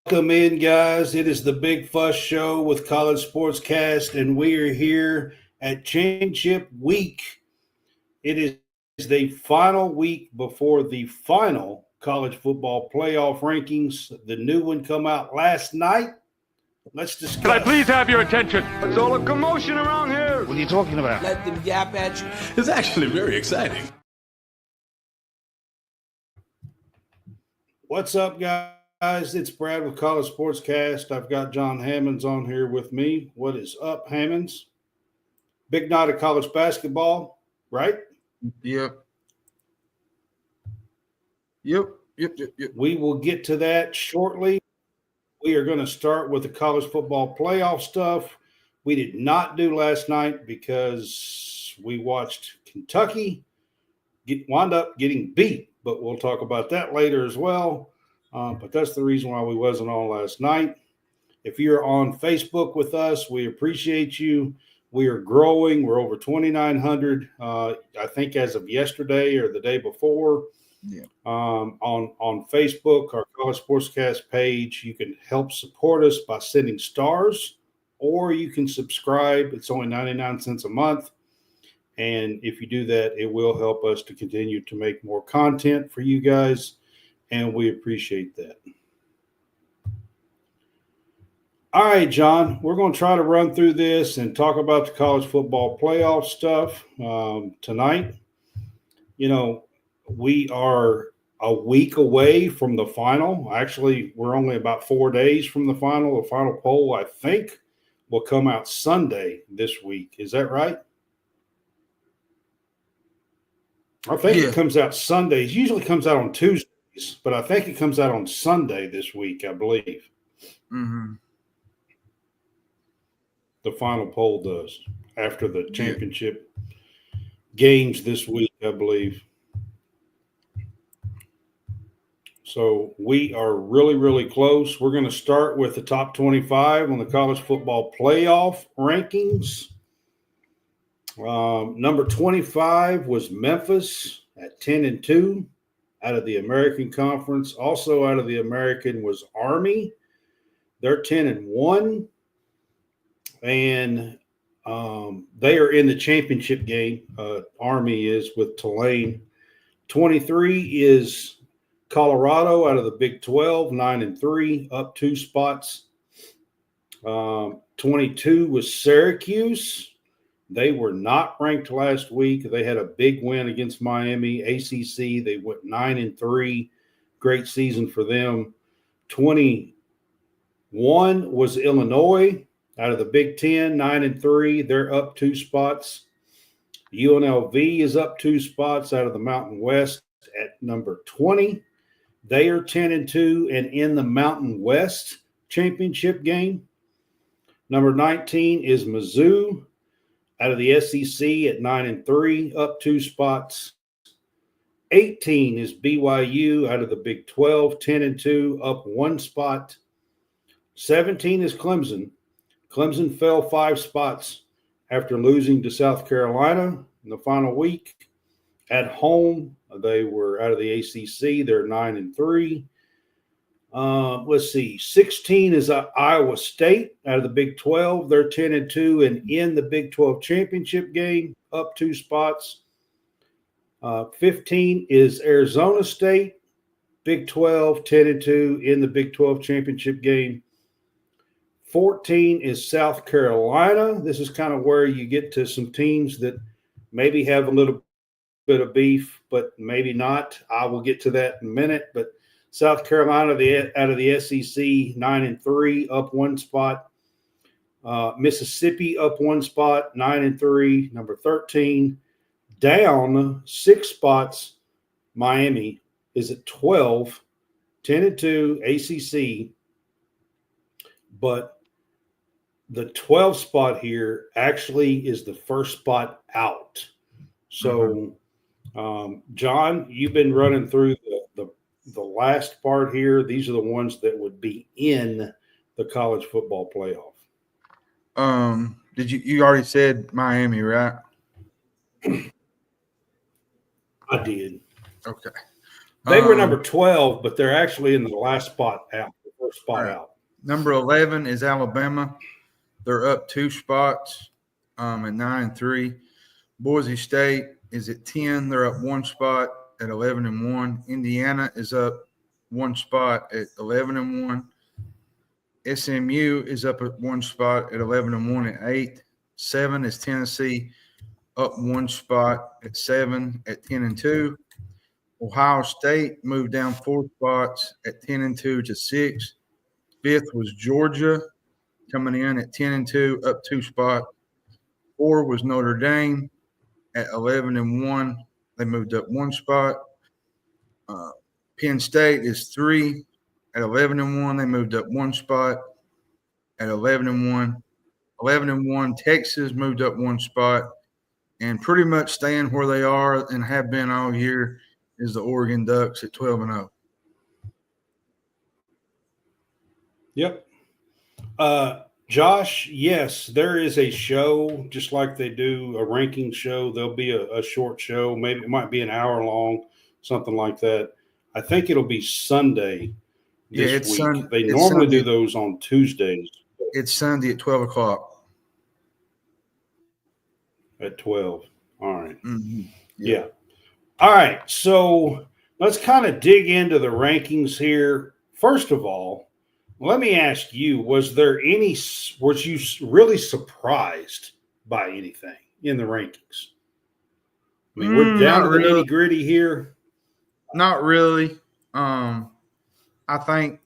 Welcome in, guys. It is the Big Fuss Show with College SportsCast, and we are here at Championship Week. It is the final week before the final college football playoff rankings. The new one come out last night. Let's discuss. Can I please have your attention? There's all a commotion around here. What are you talking about? Let them yap at you. It's actually very exciting. What's up, guys? It's Brad with College SportsCast. I've got John Hammonds on here with me. What is up, Hammonds? Big night of college basketball, right? Yep. We will get to that shortly. We are going to start with the college football playoff stuff. We did not do last night because we watched Kentucky wind up getting beat, but we'll talk about that later as well. But that's the reason why we wasn't on last night. If you're on Facebook with us, we appreciate you. We are growing. We're over 2,900, I think, as of yesterday or the day before. Yeah. On Facebook, our College Sportscast page, you can help support us by sending stars, or you can subscribe. It's only 99 cents a month. And if you do that, it will help us to continue to make more content for you guys. And we appreciate that. All right, John, we're going to try to run through this and talk about the college football playoff stuff tonight. You know, we are a week away from the final. Actually, we're only about 4 days from the final. The final poll, I think, will come out Sunday this week. Is that right? I think it comes out Sundays. Usually comes out on Tuesdays, but I think it comes out on Sunday this week, I believe. Mm-hmm. The final poll does after the championship games this week, I believe. So we are really, really close. We're going to start with the top 25 on the college football playoff rankings. Number 25 was Memphis at 10-2 out of the American Conference. Also out of the American was Army. They're 10-1. And they are in the championship game. Army is with Tulane. 23 is Colorado out of the Big 12, 9-3, up 2 spots. 22 was Syracuse. They were not ranked last week. They had a big win against Miami. ACC, they went 9-3. Great season for them. 21 was Illinois out of the Big 10, 9-3. They're up 2 spots. UNLV is up 2 spots out of the Mountain West at number 20. They are 10-2 and in the Mountain West championship game. Number 19 is Mizzou out of the SEC at 9-3, up 2 spots. 18 is BYU out of the Big 12, 10-2, up 1 spot. 17 is Clemson. Clemson fell 5 spots after losing to South Carolina in the final week. At home, they were out of the ACC. They're 9-3. Let's see. 16 is Iowa State out of the Big 12. They're 10-2 and in the Big 12 championship game, up 2 spots. 15 is Arizona State, Big 12, 10-2 in the Big 12 championship game. 14 is South Carolina. This is kind of where you get to some teams that maybe have a little bit of beef, but maybe not. I will get to that in a minute. But South Carolina, out of the SEC, 9-3, up 1 spot. Mississippi up 1 spot, 9-3. Number 13, down 6 spots. Miami is at 12, 10-2 ACC. But the 12th spot here actually is the first spot out. So, John, you've been running through the last part here. These are the ones that would be in the college football playoff. Did you already said Miami, right? I did. Okay. They were number 12, but they're actually in the last spot out. The first spot Right. out. Number 11 is Alabama. They're up 2 spots at 9-3. Boise State is at 10. They're up 1 spot at 11-1. Indiana is up 1 spot at 11-1. SMU is up at 1 spot at 11-1 at 8. 7 is Tennessee, up 1 spot at 7 at 10-2. Ohio State moved down 4 spots at 10-2 to 6. 5th was Georgia, coming in at 10-2, up 2 spots. 4 was Notre Dame at 11-1. They moved up 1 spot. Penn State is 3 at 11-1. They moved up 1 spot at 11-1. 11-1. Texas moved up 1 spot, and pretty much staying where they are and have been all year is the Oregon Ducks at 12-0. Yep. Josh, yes, there is a show, just like they do a ranking show. There'll be a short show. Maybe it might be an hour long, something like that. I think it'll be Sunday this week. They normally do those on Tuesdays. It's Sunday at 12 o'clock. At 12. All right. Mm-hmm. Yeah. All right. So let's kind of dig into the rankings here. First of all, let me ask you, was you really surprised by anything in the rankings? I mean, we're down to the nitty gritty here. Not really. I think,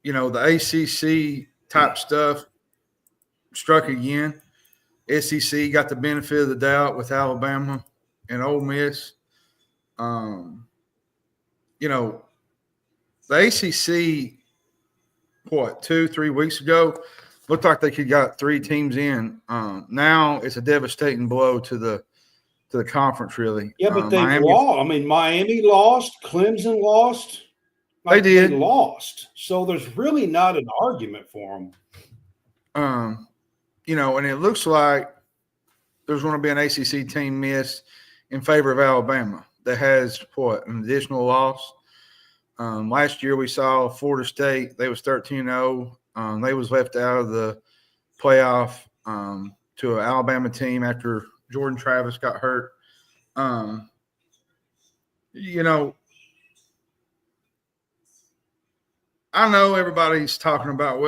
the ACC type stuff struck again. SEC got the benefit of the doubt with Alabama and Ole Miss. The ACC, 2-3 weeks ago, looked like they could got 3 teams in. Now it's a devastating blow to the conference, really. Yeah, but they lost. I mean, Miami lost, Clemson lost. They did. They lost. So there's really not an argument for them. And it looks like there's going to be an ACC team missed in favor of Alabama that has, an additional loss. Last year we saw Florida State. They was 13-0. They was left out of the playoff to an Alabama team after Jordan Travis got hurt. I know everybody's talking about,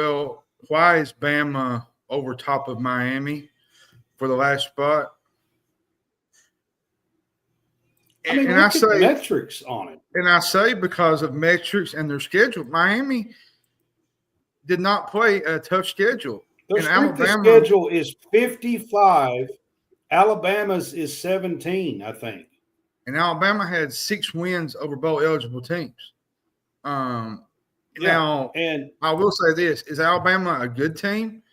why is Bama over top of Miami for the last spot? I mean, look at metrics on it. And I say because of metrics and their schedule. Miami did not play a tough schedule. Their strength of schedule is 55. Alabama's is 17, I think. And Alabama had 6 wins over bowl eligible teams. Now, and I will say this: is Alabama a good team?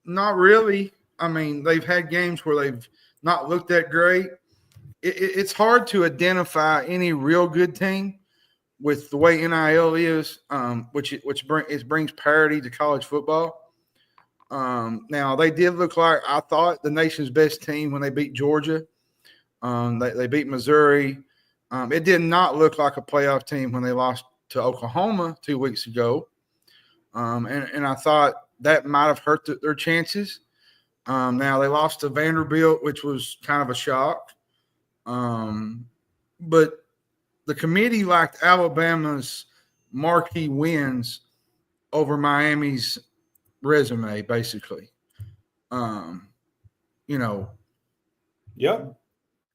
Not really. I mean, they've had games where they've not looked that great. It's hard to identify any real good team with the way NIL is, which brings parity to college football. Now, they did look like, I thought, the nation's best team when they beat Georgia. They beat Missouri. It did not look like a playoff team when they lost to Oklahoma 2 weeks ago. And I thought that might have hurt their chances. Now, they lost to Vanderbilt, which was kind of a shock. But the committee liked Alabama's marquee wins over Miami's resume, basically. Yep. A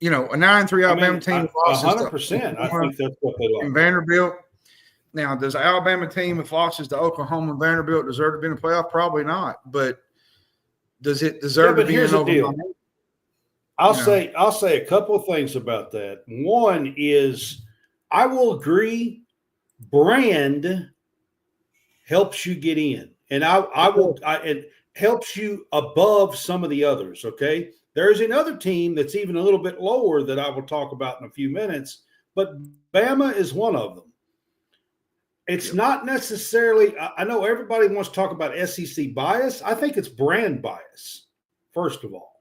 9-3 Alabama team losses 100%. I think that's what they like. Vanderbilt. Now, does the Alabama team with losses to Oklahoma and Vanderbilt deserve to be in the playoff? Probably not. But does it deserve to be in over? I'll say a couple of things about that. One is, I will agree, brand helps you get in, and it helps you above some of the others. Okay, there's another team that's even a little bit lower that I will talk about in a few minutes, but Bama is one of them. It's not necessarily. I know everybody wants to talk about SEC bias. I think it's brand bias, first of all.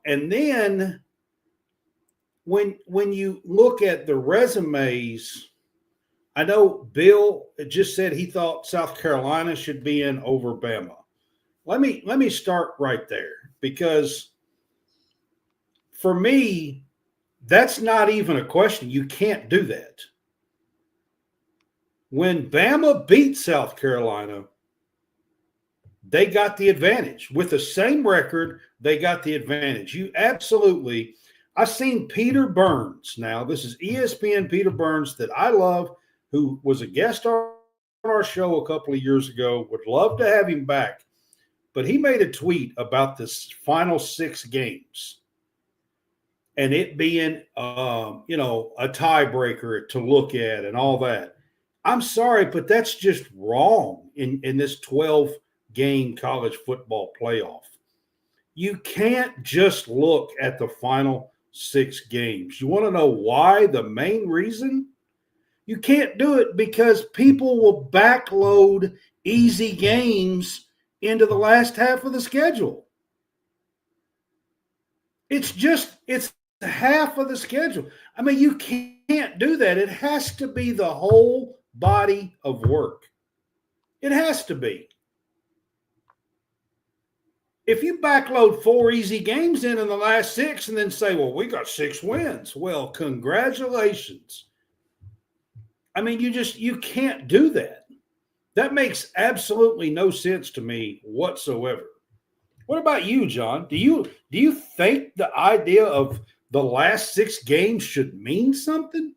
And then when you look at the resumes I know Bill just said he thought South Carolina should be in over Bama. Let me start right there, because for me, that's not even a question. You can't do that. When Bama beat South Carolina, they got the advantage. With the same record, they got the advantage. You absolutely – I've seen Peter Burns now. This is ESPN Peter Burns that I love, who was a guest on our show a couple of years ago. Would love to have him back. But he made a tweet about this final 6 games and it being, a tiebreaker to look at and all that. I'm sorry, but that's just wrong in this 12-game college football playoff. You can't just look at the final 6 games. You want to know why? The main reason? You can't do it because people will backload easy games into the last half of the schedule. It's half of the schedule. I mean, you can't do that. It has to be the whole body of work. It has to be. If you backload 4 easy games in the last 6 and then say, well, we got 6 wins. Well, congratulations. I mean, you can't do that. That makes absolutely no sense to me whatsoever. What about you, John? Do you think the idea of the last 6 games should mean something?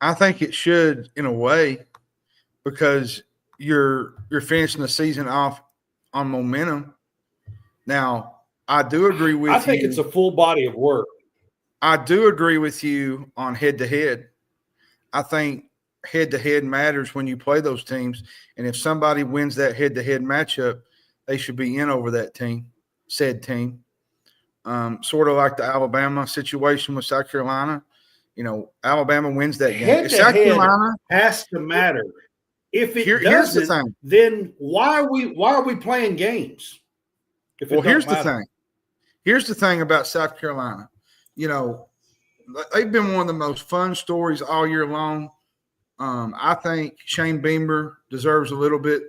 I think it should in a way, because you're finishing the season off on momentum. Now, I do agree with you. I think it's a full body of work. I do agree with you on head-to-head. I think head-to-head matters when you play those teams. And if somebody wins that head-to-head matchup, they should be in over that team, said team. Sort of like the Alabama situation with South Carolina. Alabama wins that game. Head-to-head has to matter. If it doesn't, then why are we playing games? Well, here's the thing. Here's the thing about South Carolina. They've been one of the most fun stories all year long. I think Shane Beamer deserves a little bit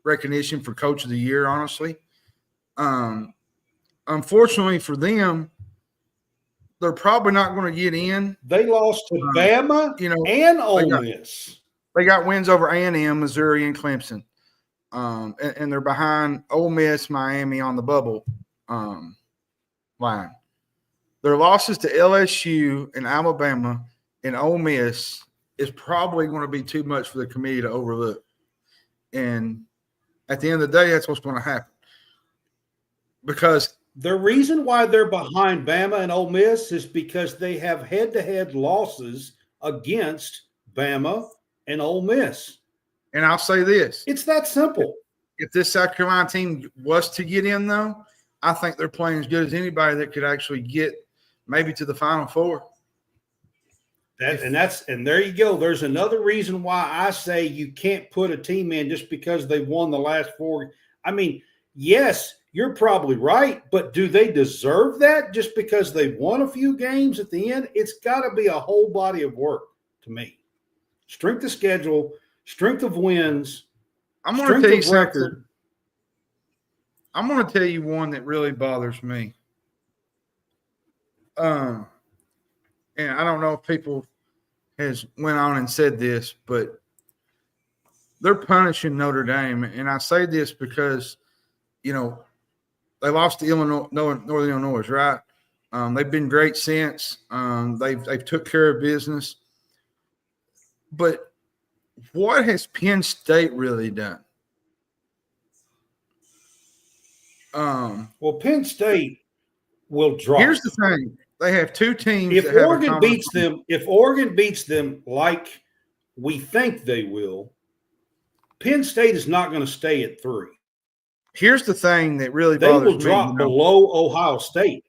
recognition for Coach of the Year, honestly. Unfortunately for them, they're probably not going to get in. They lost to Bama and Ole Miss. They got wins over A&M, Missouri, and Clemson. And they're behind Ole Miss, Miami on the bubble line. Their losses to LSU and Alabama and Ole Miss is probably going to be too much for the committee to overlook. And at the end of the day, that's what's going to happen. Because the reason why they're behind Bama and Ole Miss is because they have head-to-head losses against Bama and Ole Miss. And I'll say this. It's that simple. If this South Carolina team was to get in, though, I think they're playing as good as anybody that could actually get maybe to the Final Four. And there you go. There's another reason why I say you can't put a team in just because they won the last 4. I mean, yes, you're probably right, but do they deserve that just because they won a few games at the end? It's got to be a whole body of work to me. Strength of schedule, strength of wins, I'm going to tell you something. I'm going to tell you one that really bothers me. And I don't know if people has went on and said this, but they're punishing Notre Dame. And I say this because, they lost to Northern Illinois, right? They've been great since. They've took care of business. But what has Penn State really done? Well, Penn State will drop. Here's the thing. They have 2 teams. If Oregon beats them like we think they will, Penn State is not going to stay at 3. Here's the thing that really bothers me. They will drop below Ohio State.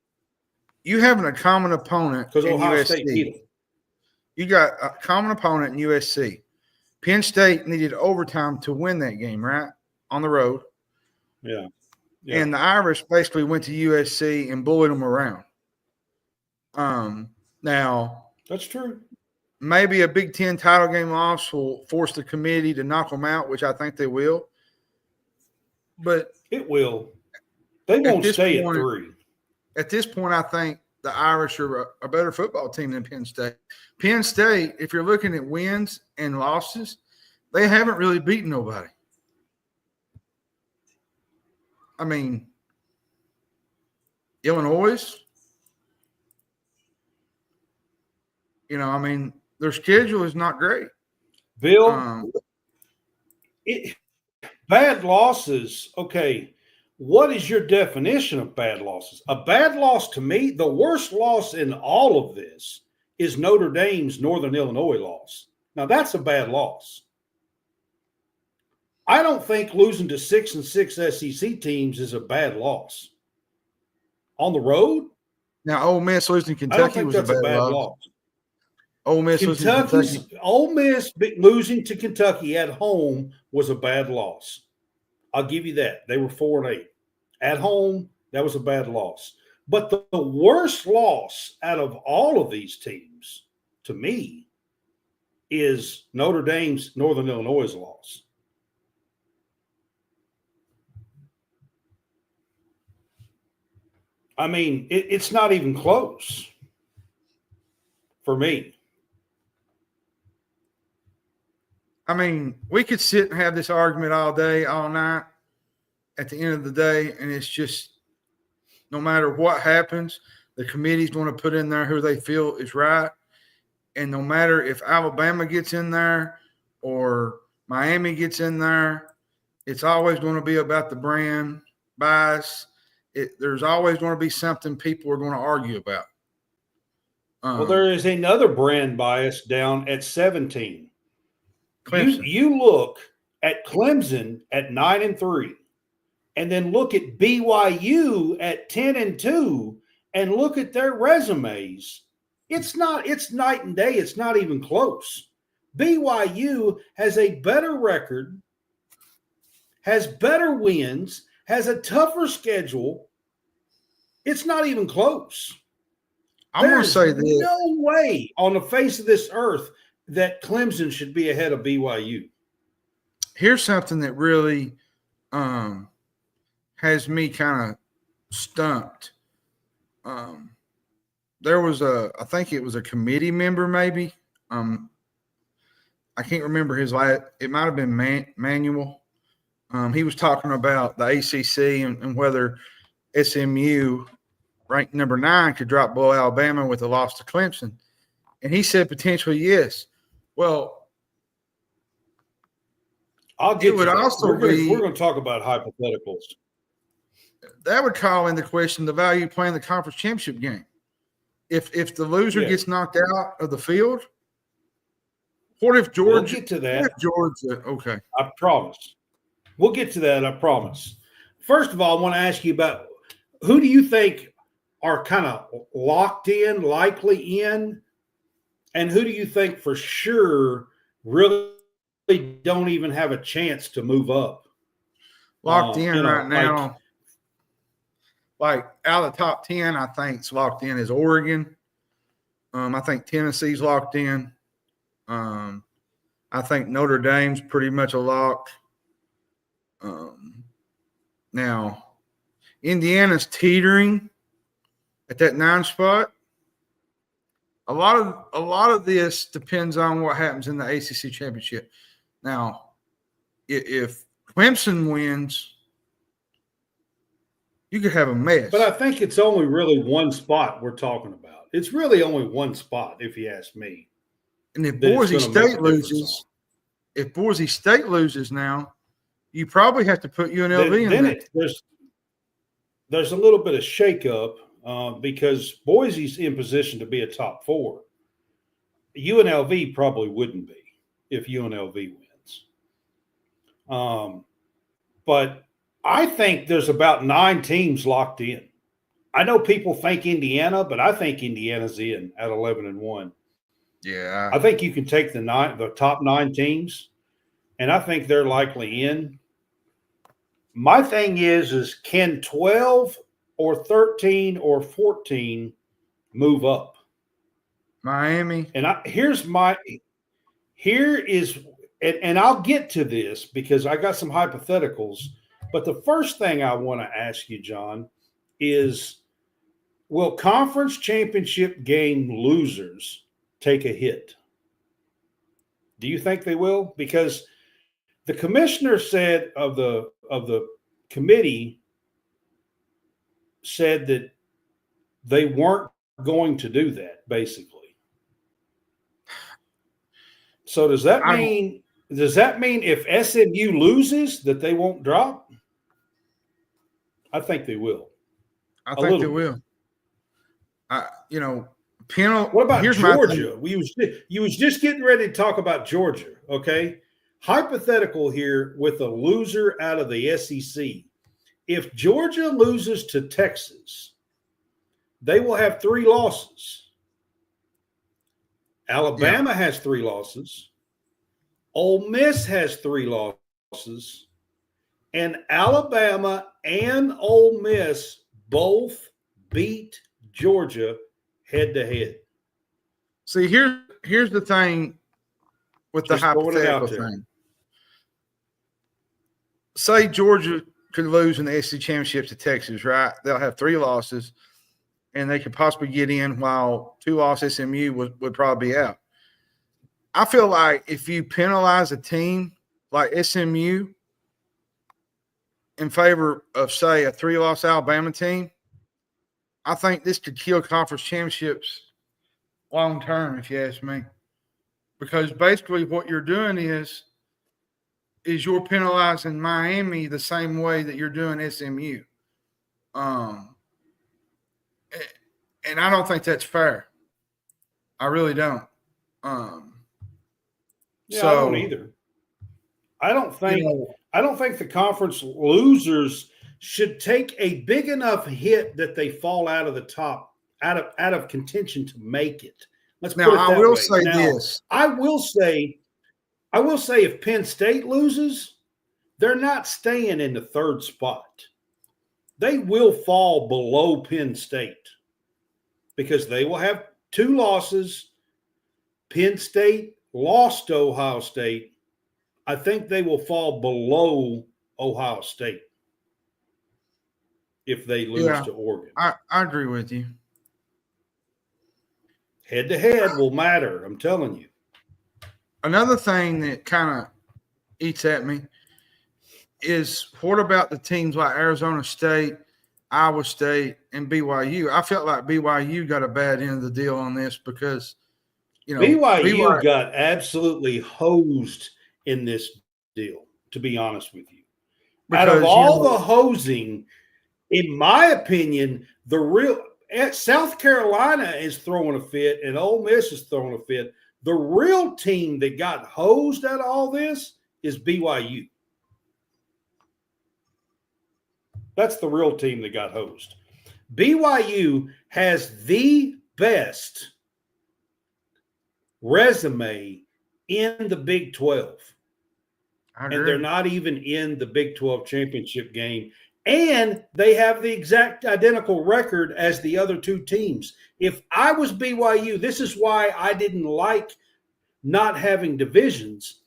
You have a common opponent because Ohio USC. State beat them. You got a common opponent in USC. Penn State needed overtime to win that game, right? On the road. Yeah. And the Irish basically went to USC and bullied them around. Now that's true. maybe a Big Ten title game loss will force the committee to knock them out, which I think they will. But it will. They won't stay at 3. At this point, I think the Irish are a better football team than Penn State. Penn State, if you're looking at wins and losses, they haven't really beaten nobody. I mean, Illinois, their schedule is not great. Bill, bad losses, okay, what is your definition of bad losses? A bad loss to me, the worst loss in all of this is Notre Dame's Northern Illinois loss. Now, that's a bad loss. I don't think losing to 6-6 SEC teams is a bad loss. On the road? Now, Ole Miss losing to Kentucky was a bad loss. Ole Miss losing to Kentucky at home was a bad loss. I'll give you that. They were 4-8. At home, that was a bad loss. But the worst loss out of all of these teams, to me, is Notre Dame's Northern Illinois loss. I mean, it's not even close for me. I mean, we could sit and have this argument all day, all night. At the end of the day, and it's just no matter what happens, the committee's going to put in there who they feel is right. And no matter if Alabama gets in there or Miami gets in there, it's always going to be about the brand bias. There's always going to be something people are going to argue about. Well, there is another brand bias down at 17. Clemson. You look at Clemson at 9-3, and then look at BYU at 10-2, and look at their resumes. It's night and day. It's not even close. BYU has a better record, has better wins, has a tougher schedule. It's not even close. I'm going to say this. No way on the face of this earth that Clemson should be ahead of BYU. Here's something that really has me kind of stumped. There was I think it was a committee member maybe. I can't remember his last. It might have been Manuel. He was talking about the ACC and whether SMU, ranked number 9, could drop below Alabama with a loss to Clemson. And he said potentially yes. Well, I'll get it would also be. We're going to talk about hypotheticals. That would call into question the value of playing the conference championship game. If the loser gets knocked out of the field, what if Georgia? We'll get to that. What if Georgia? Okay, I promise. We'll get to that. I promise. First of all, I want to ask you about who do you think are kind of locked in, likely in, and who do you think for sure really don't even have a chance to move up? Locked in right now. Like out of the top 10, I think it's locked in is Oregon. I think Tennessee's locked in. I think Notre Dame's pretty much a lock. Now, Indiana's teetering at that 9 spot. A lot of this depends on what happens in the ACC championship. Now, if Clemson wins, you could have a mess. But I think it's only really one spot we're talking about. It's really only one spot, if you ask me. And if Boise State loses now, you probably have to put UNLV in there. There's a little bit of shakeup because Boise's in position to be a top 4. UNLV probably wouldn't be if UNLV wins. But I think there's about 9 teams locked in. I know people think Indiana, but I think Indiana's in at 11-1. Yeah. I think you can take the top 9 teams, and I think they're likely in. My thing is can 12 or 13 or 14 move up? Miami. And and I'll get to this because I got some hypotheticals. But the first thing I want to ask you, John, is will conference championship game losers take a hit? Do you think they will? Because the commissioner said of the committee said that they weren't going to do that, basically. So does that mean if SMU loses that they won't drop? I think they will. I think they will. What about Georgia? You was just getting ready to talk about Georgia, okay? Hypothetical here with a loser out of the SEC. If Georgia loses to Texas, they will have 3 losses. Alabama has 3 losses. Ole Miss has 3 losses. And Alabama and Ole Miss both beat Georgia head-to-head. See, here's the thing with the hypothetical thing. Say Georgia could lose in the SEC championship to Texas, right? They'll have 3 losses, and they could possibly get in while 2-loss SMU would probably be out. I feel like if you penalize a team like SMU in favor of, say, a 3-loss Alabama team, I think this could kill conference championships long term, if you ask me. Because basically what you're doing is you're penalizing Miami the same way that you're doing SMU. And I don't think that's fair. I really don't. I don't either. I don't think the conference losers should take a big enough hit that they fall out of the top, out of contention to make it. Let's put it that way. I will say this. I will say if Penn State loses, they're not staying in the 3rd spot. They will fall below Penn State because they will have 2 losses. Penn State lost to Ohio State. I think they will fall below Ohio State if they lose to Oregon. I agree with you. Head-to-head will matter, I'm telling you. Another thing that kind of eats at me is what about the teams like Arizona State, Iowa State, and BYU? I felt like BYU got a bad end of the deal on this because, BYU got absolutely hosed in this deal, to be honest with you. Out of all the hosing, in my opinion, South Carolina is throwing a fit and Ole Miss is throwing a fit. The real team that got hosed out of all this is BYU. That's the real team that got hosed. BYU has the best resume in the Big 12. And they're not even in the Big 12 championship game. And they have the exact identical record as the other 2 teams. If I was BYU, this is why I didn't like not having divisions.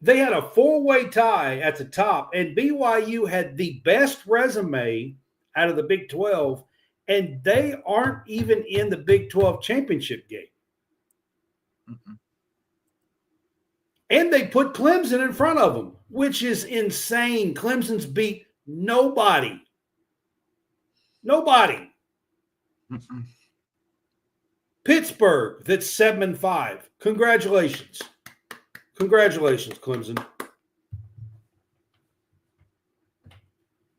They had a 4-way tie at the top, and BYU had the best resume out of the Big 12, and they aren't even in the Big 12 championship game. Mm-mm. And they put Clemson in front of them, which is insane. Clemson's beat nobody. Mm-mm. Pittsburgh, that's 7-5. Congratulations. Congratulations, Clemson.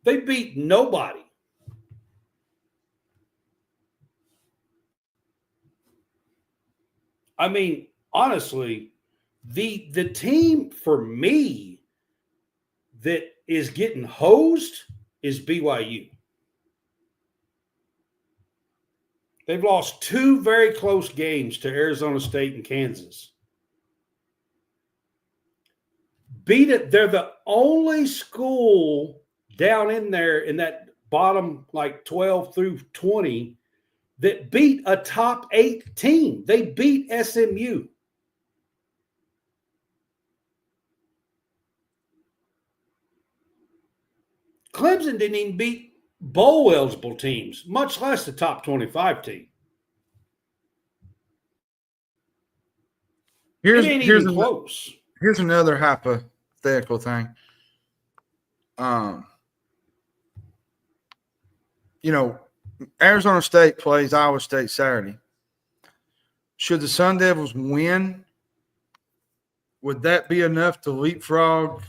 They beat nobody. I mean, honestly, the team for me that is getting hosed is BYU. They've lost 2 very close games to Arizona State and Kansas. Beat it. They're the only school down in there in that bottom 12 through 20 that beat a top 8 team. They beat SMU. Clemson didn't even beat bowl eligible teams, much less the top 25 team. It ain't even close. Here's another hypothetical thing. Arizona State plays Iowa State Saturday. Should the Sun Devils win, would that be enough to leapfrog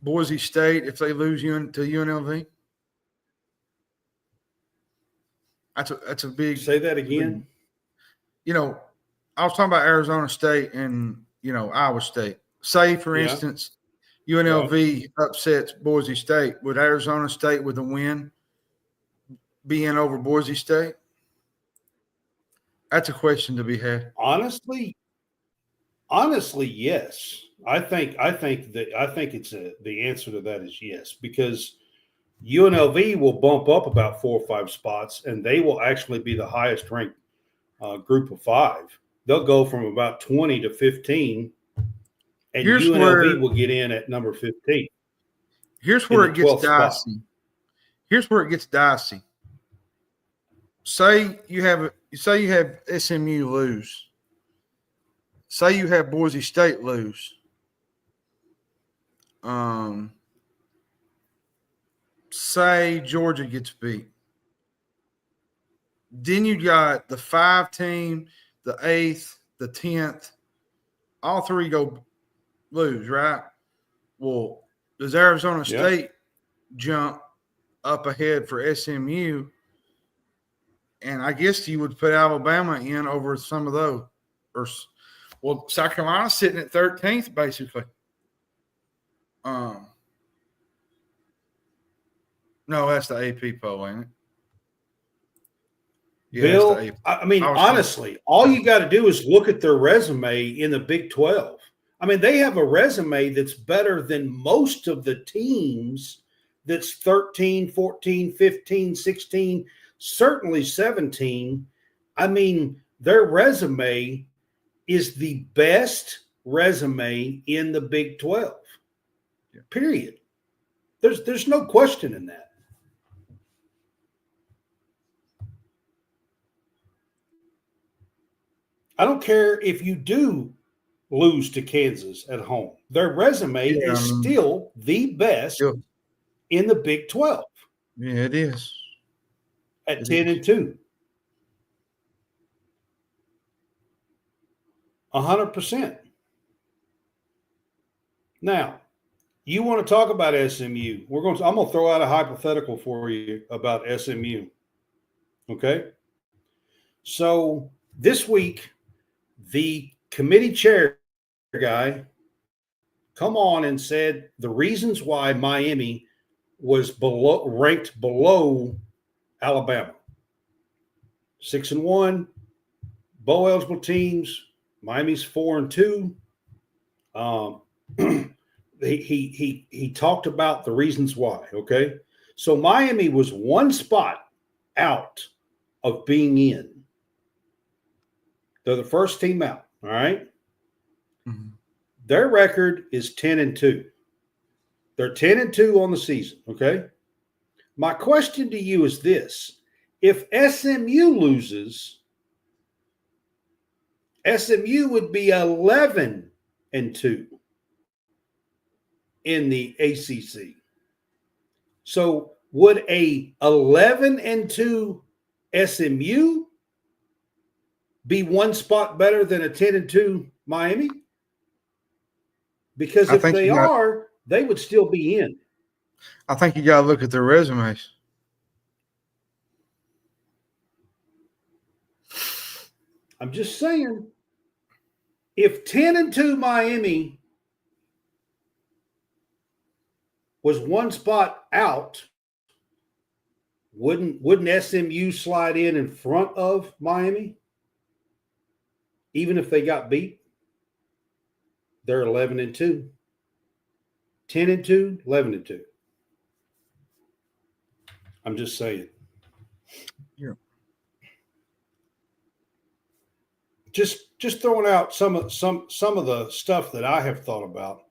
Boise State if they lose to UNLV? That's a big. Say that again. I was talking about Arizona State and Iowa State. Say, for instance, UNLV upsets Boise State. Would Arizona State with a win be in over Boise State? That's a question to be had. Honestly, yes. I think the answer to that is yes, because UNLV will bump up about 4 or 5 spots, and they will actually be the highest ranked group of 5. They'll go from about 20 to 15, and UNLV will get in at number 15. Here's where it gets dicey. Here's where it gets dicey. Say you have SMU lose. Say you have Boise State lose. Say Georgia gets beat. Then you got the 5 team, the 8th, the 10th. All 3 go lose, right? Well, does Arizona State jump up ahead for SMU? And I guess you would put Alabama in over some of those. South Carolina's sitting at 13th, basically. No, that's the AP poll, ain't it? Yeah, Bill, I mean, honestly, all you got to do is look at their resume in the Big 12. I mean, they have a resume that's better than most of the teams that's 13, 14, 15, 16, certainly 17. I mean, their resume is the best resume in the Big 12. Period. There's no question in that. I don't care if you do lose to Kansas at home. Their resume is still the best in the Big 12. Yeah, it is. At 10-2. 100%. Now, you want to talk about SMU. I'm going to throw out a hypothetical for you about SMU. Okay? So, this week, the committee chair guy come on and said the reasons why Miami was ranked below Alabama. 6-1, bowl eligible teams. Miami's 4-2. He talked about the reasons why. Okay, so Miami was 1 spot out of being in. They're the first team out. All right. Mm-hmm. Their record is 10-2. They're 10-2 on the season. Okay. My question to you is this: if SMU loses, SMU would be 11-2 in the ACC. So would a 11-2 SMU be 1 spot better than a 10-2 Miami? Because if they are, they would still be in. I think you got to look at their resumes. I'm just saying, if 10-2 Miami was 1 spot out, wouldn't SMU slide in front of Miami? Even if they got beat? They're 11-2. 10-2, 11-2. I'm just saying. Yeah. just throwing out some of the stuff that I have thought about.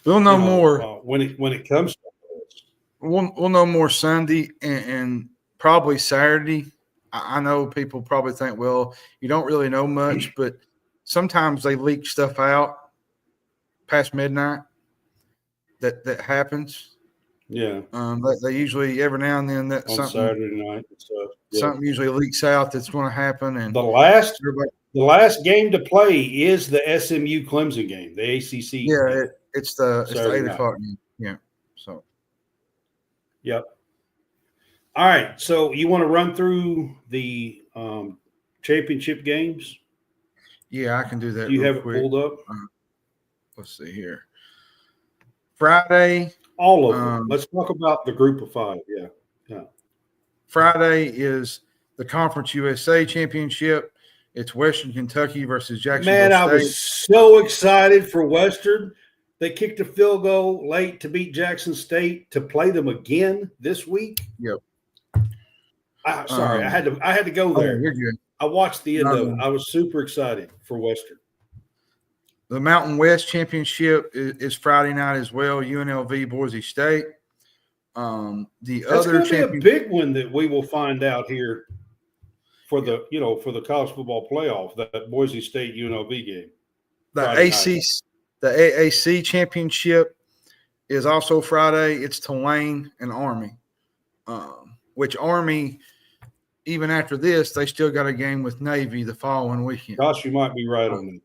We'll know more when it comes to this. We'll know more Sunday and probably Saturday. I know people probably think, well, you don't really know much, but sometimes they leak stuff out past midnight. That happens. Yeah. They usually every now and then that on something Saturday night and stuff. Yeah. Something usually leaks out that's going to happen. And the last game to play is the SMU Clemson game, the ACC. Yeah, it's the 8 o'clock game. Yeah. So. Yep. All right. So you want to run through the championship games? Yeah, I can do that. Do you have quick. It pulled up? Let's see here. Friday. All of them. Let's talk about the group of 5. Yeah. Friday is the Conference USA Championship. It's Western Kentucky versus Jacksonville State. Man, I was so excited for Western. They kicked a field goal late to beat Jackson State to play them again this week. Yep. Sorry, I had to go there. You're good. I watched the end of it. I was super excited for Western. The Mountain West Championship is Friday night as well. UNLV, Boise State. That's going to be a big one that we will find out here for the college football playoff. That Boise State UNLV game. The AAC Championship is also Friday. It's Tulane and Army. Which Army, even after this, they still got a game with Navy the following weekend. Gosh, you might be right on that.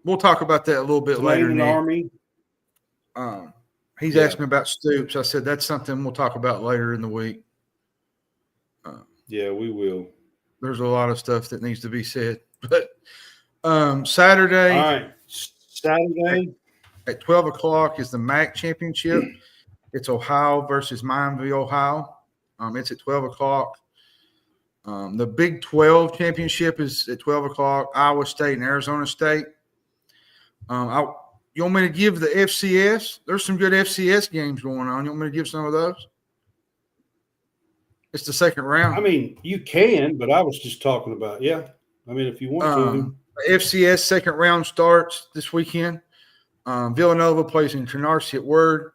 We'll talk about that a little bit later. In Army. He's asking about Stoops. I said that's something we'll talk about later in the week. Yeah, we will. There's a lot of stuff that needs to be said. But Saturday. All right. Saturday at 12 o'clock is the MAC Championship. It's Ohio versus Miami, Ohio. It's at 12 o'clock. The Big 12 Championship is at 12 o'clock. Iowa State and Arizona State. You want me to give the FCS? There's some good FCS games going on. You want me to give some of those? It's the second round. I mean, you can, but I was just talking about, if you want to. The FCS second round starts this weekend. Villanova plays in Canarsie at Word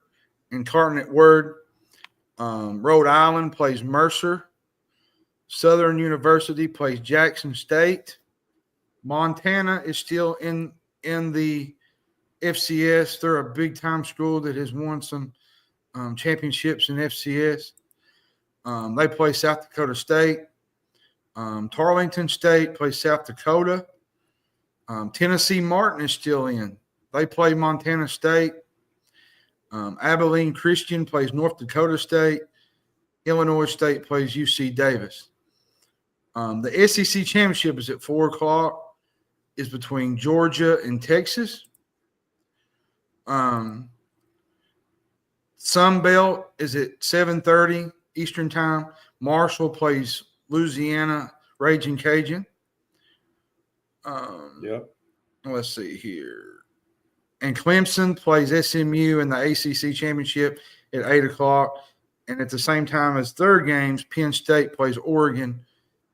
and Carton at Word. Rhode Island plays Mercer. Southern University plays Jackson State. Montana is still in the FCS. They're a big-time school that has won some championships in FCS. They play South Dakota State. Tarleton State plays South Dakota. Tennessee Martin is still in. They play Montana State. Abilene Christian plays North Dakota State. Illinois State plays UC Davis. The SEC Championship is at 4 o'clock. Is between Georgia and Texas. Sun Belt is at 7:30 Eastern Time. Marshall plays Louisiana Raging Cajun. Let's see here. And Clemson plays SMU in the ACC Championship at 8 o'clock. And at the same time as their games, Penn State plays Oregon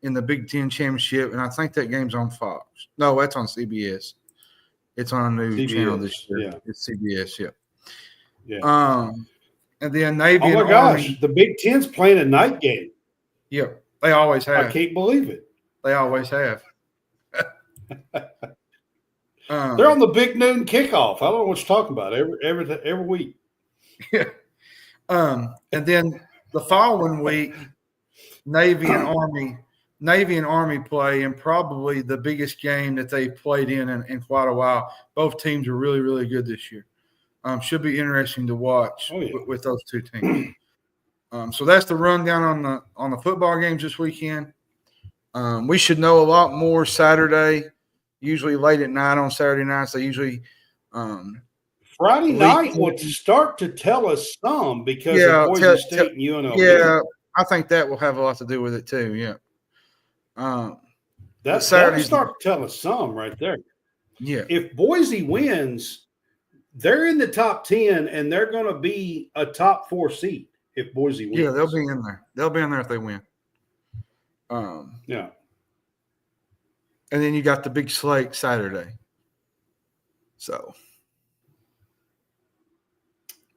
in the Big Ten Championship. And I think that game's on Fox. No, that's on CBS. It's on a new channel this year. Yeah. It's CBS, yeah. And then Navy and Army. The Big Ten's playing a night game. Yeah, they always have. I can't believe it. They always have. They're on the big noon kickoff. I don't know what you're talking about every week. Yeah. And then the following week, Navy and Army play in probably the biggest game that they've played in quite a while. Both teams are really, really good this year. Should be interesting to watch with those two teams. So that's the rundown on the football games this weekend. We should know a lot more Saturday. Usually late at night on Saturday nights. They usually Friday night will start to tell us some because of Boise State and UNLV. Yeah, I think that will have a lot to do with it too. Yeah. That'll start to tell us some right there. Yeah. If Boise wins, they're in the top 10 and they're going to be a top 4 seed. if Boise wins. Yeah, they'll be in there. They'll be in there if they win. Yeah. And then you got the big slate Saturday. So.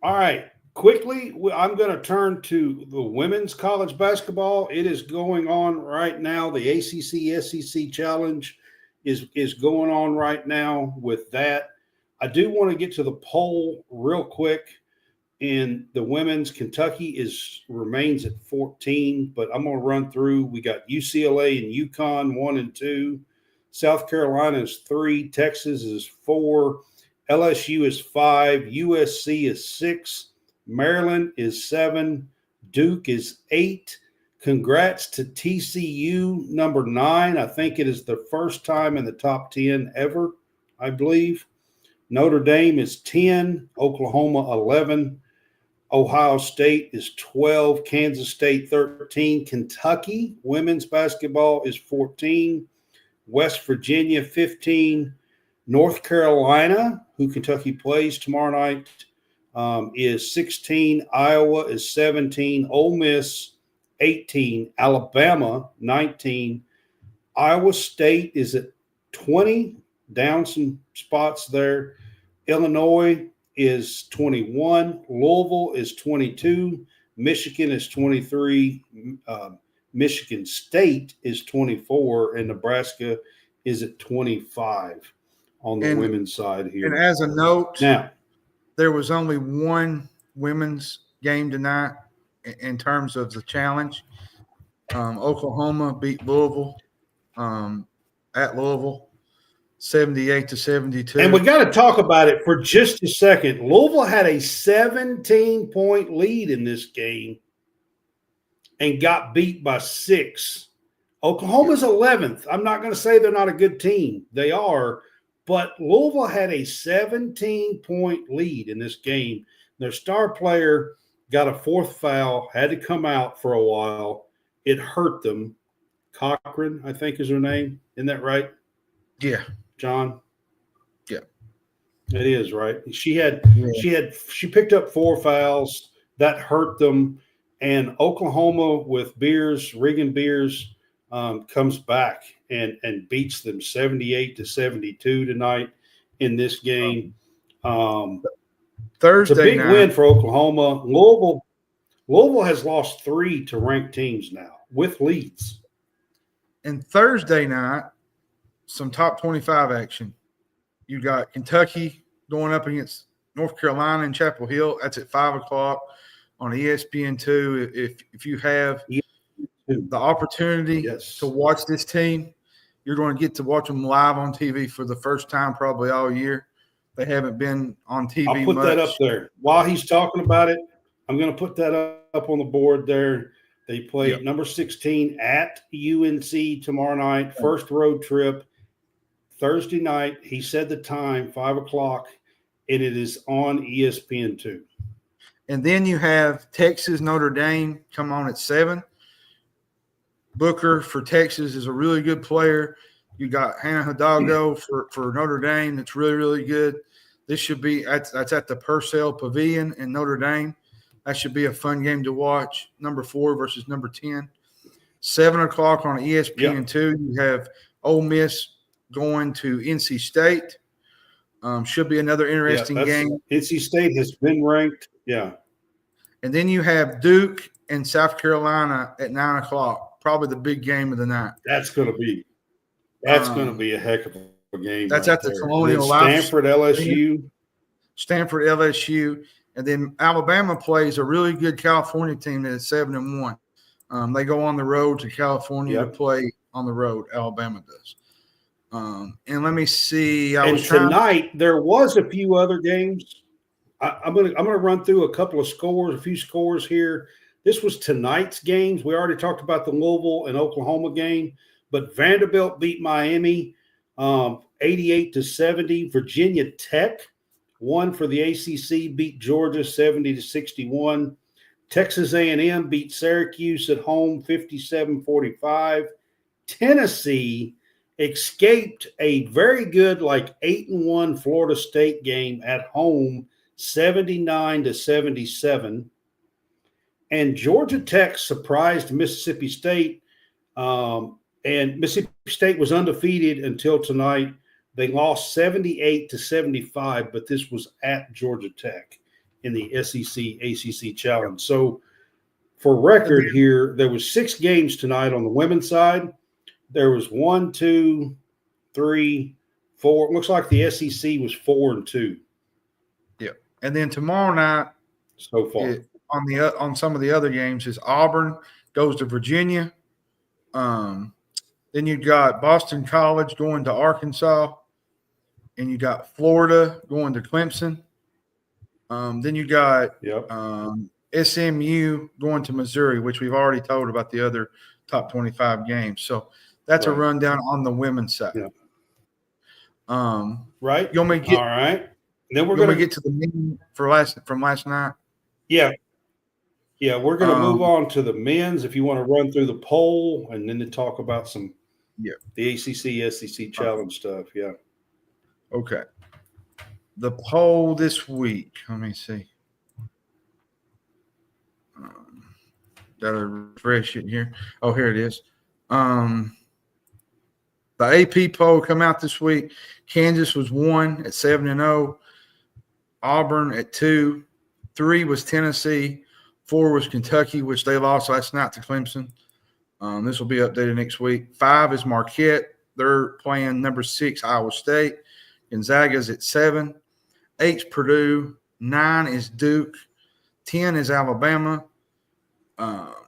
All right. Quickly, I'm going to turn to the women's college basketball. It is going on right now. The ACC SEC Challenge is going on right now with that. I do want to get to the poll real quick. In the women's, Kentucky remains at 14, but I'm going to run through. We got UCLA and UConn 1 and 2. South Carolina is 3. Texas is 4. LSU is 5. USC is 6. Maryland is 7. Duke is 8. Congrats to TCU, number 9. I think it is the first time in the top 10 ever, I believe. Notre Dame is 10. Oklahoma 11. Ohio State is 12. Kansas State 13. Kentucky women's basketball is 14. West Virginia 15. North Carolina, who Kentucky plays tomorrow night, is 16. Iowa is 17. Ole Miss 18. Alabama 19. Iowa State is at 20, down some spots there. Illinois is 21. Louisville is 22. Michigan is 23. Michigan State is 24. And Nebraska is at 25 on the women's side here. And as a note, now, there was only one women's game tonight in terms of the challenge. Oklahoma beat Louisville at Louisville. 78-72. And we got to talk about it for just a second. Louisville had a 17-point lead in this game and got beat by 6. Oklahoma's 11th. I'm not going to say they're not a good team. They are. But Louisville had a 17-point lead in this game. Their star player got a 4th foul, had to come out for a while. It hurt them. Cochran, I think is her name. Isn't that right? Yeah. John? Yeah. It is, right? She picked up 4 fouls. That hurt them. And Oklahoma with Regan Beers comes back and beats them 78-72 tonight in this game. Thursday it's a big night. win for Oklahoma. Louisville has lost 3 to ranked teams now with leads. And Thursday night, some top 25 action. You got Kentucky going up against North Carolina in Chapel Hill. That's at 5 o'clock on ESPN2. If you have the opportunity to watch this team, you're going to get to watch them live on TV for the first time probably all year. They haven't been on TV I'll put that up there. While he's talking about it, I'm going to put that up on the board there. They play number 16 at UNC tomorrow night, first road trip. Thursday night, he said the time, 5 o'clock, and it is on ESPN2. And then you have Texas, Notre Dame come on at 7. Booker for Texas is a really good player. You got Hannah Hidalgo for Notre Dame that's really, really good. This should be that's at the Purcell Pavilion in Notre Dame. That should be a fun game to watch. Number 4 versus number 10. 7 o'clock on ESPN2. You have Ole Miss going to NC State. Should be another interesting game. NC State has been ranked. Yeah. And then you have Duke and South Carolina at 9 o'clock. Probably the big game of the night. That's going to be a heck of a game. That's at the Colonial Life. Stanford, LSU. And then Alabama plays a really good California team that is 7-1. They go on the road to California to play on the road. Alabama does. And let me see. Tonight there was a few other games. I'm gonna run through a few scores here. This was tonight's games. We already talked about the Louisville and Oklahoma game, but Vanderbilt beat Miami 88-70. Virginia Tech won for the ACC, beat Georgia 70-61. Texas A&M beat Syracuse at home 57-45. Tennessee escaped a very good 8-1 Florida State game at home 79-77. And Georgia Tech surprised Mississippi State. And Mississippi State was undefeated until tonight. They lost 78-75, but this was at Georgia Tech in the SEC ACC Challenge. So for record here, there was 6 games tonight on the women's side. There was 1, 2, 3, 4. It looks like the SEC was 4-2. Yeah. And then tomorrow night, so far on some of the other games, is Auburn goes to Virginia. Then you got Boston College going to Arkansas, and you got Florida going to Clemson. Then you got SMU going to Missouri, which we've already told about the other top 25 games. So that's a rundown on the women's side. Yeah. Right. You want me to get, all right. And then we're going to get to the meeting from last night. Yeah. Yeah, we're going to move on to the men's if you want to run through the poll and then to talk about some the ACC, SEC challenge stuff. Yeah. Okay. The poll this week. Let me see. Got to refresh it here. Oh, here it is. The AP poll come out this week. Kansas was 1 at 7-0. Auburn at 2. 3 was Tennessee. 4 was Kentucky, which they lost last night to Clemson. This will be updated next week. 5 is Marquette. They're playing number 6, Iowa State. Gonzaga's at 7. 8's Purdue. 9 is Duke. 10 is Alabama.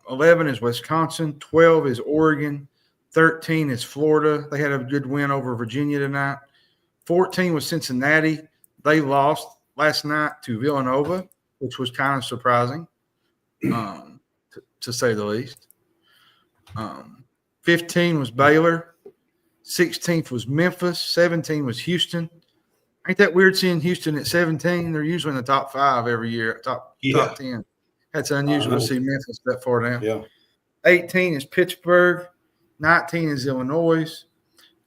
11 is Wisconsin. 12 is Oregon. 13 is Florida. They had a good win over Virginia tonight. 14 was Cincinnati. They lost last night to Villanova, which was kind of surprising, to say the least. 15 was Baylor. 16th was Memphis. 17 was Houston. Ain't that weird seeing Houston at 17? They're usually in the top 5 every year, top 10. That's unusual to see Memphis that far down. Yeah. 18 is Pittsburgh. 19 is Illinois.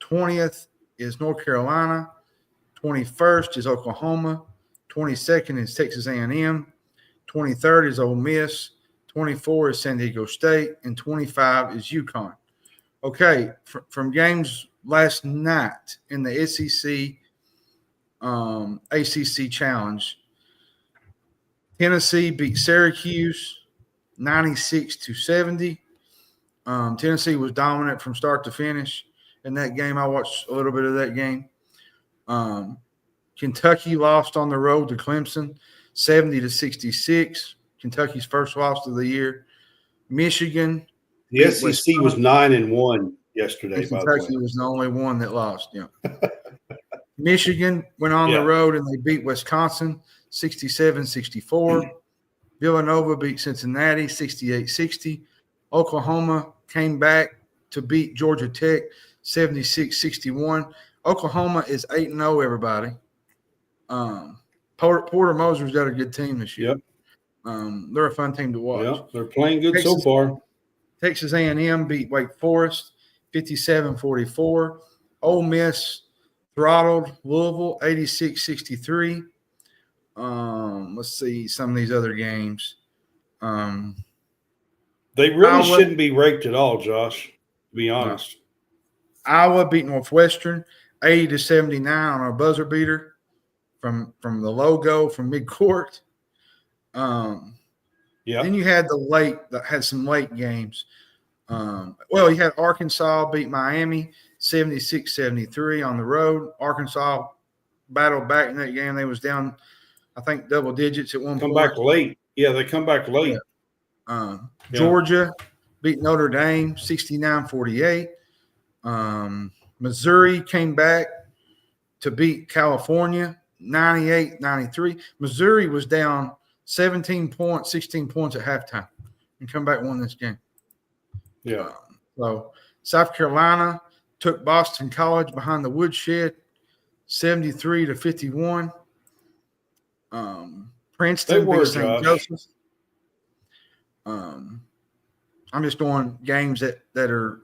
20th is North Carolina. 21st is Oklahoma. 22nd is Texas A&M. 23rd is Ole Miss. 24 is San Diego State. And 25 is UConn. Okay, from games last night in the SEC ACC Challenge, Tennessee beat Syracuse 96-70. Tennessee was dominant from start to finish in that game. I watched a little bit of that game. Kentucky lost on the road to Clemson 70-66. Kentucky's first loss of the year. Michigan. The SEC was 9-1 yesterday. Kentucky was the only one that lost. Yeah. Michigan went on the road and they beat Wisconsin 67-64. Villanova beat Cincinnati 68-60. Oklahoma came back to beat Georgia Tech 76-61. Oklahoma is 8-0, everybody. Porter Moser's got a good team this year. Yep. They're a fun team to watch. Yep, they're playing good so far. Texas A&M beat Wake Forest 57-44. Ole Miss throttled Louisville 86-63. Let's see some of these other games. They really shouldn't be ranked at all, Josh, to be honest. Iowa beat Northwestern 80-79 on a buzzer beater from the logo from midcourt. Then you had some late games. You had Arkansas beat Miami 76-73 on the road. Arkansas battled back in that game. They was down, I think, double digits at one point. Come back late. Yeah, they come back late. Georgia beat Notre Dame 69-48. Missouri came back to beat California 98-93. Missouri was down 16 points at halftime and come back and won this game. Yeah. So South Carolina took Boston College behind the woodshed 73-51. Princeton beat St. Joseph. I'm just doing games that are